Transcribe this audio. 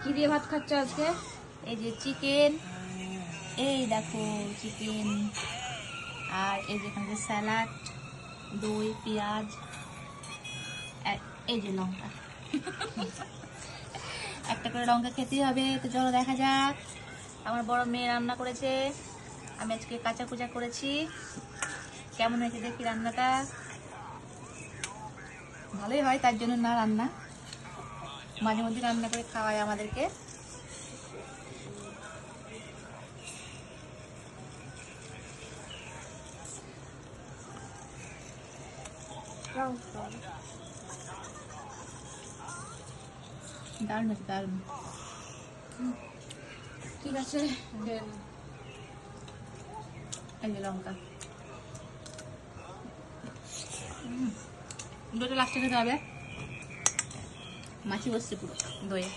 কি দিয়ে ভাত খাচ্ছ আজকে? এই যে চিকেন, এই দেখো চিকেন, আর এই যে এখানে স্যালাড, দই, পেঁয়াজ, এই যে লঙ্কা। একটা করে লঙ্কা খেতেই হবে। তো চলো দেখা যাক। আমার বড় মেয়ে রান্না করেছে, আমি আজকে কাঁচা কুচা করেছি। কেমন হয়েছে দেখি রান্নাটা। ভালোই হয়, তার জন্য না রান্না, মাঝে মধ্যে রান্না করে খাওয়ায় আমাদেরকে। দারুণ হয়েছে, দারুণ। ঠিক আছে, দেন। এই যে লঙ্কা, দুটো লাস্টে খেতে হবে। মাছি বসছে পুরো দইয়ে।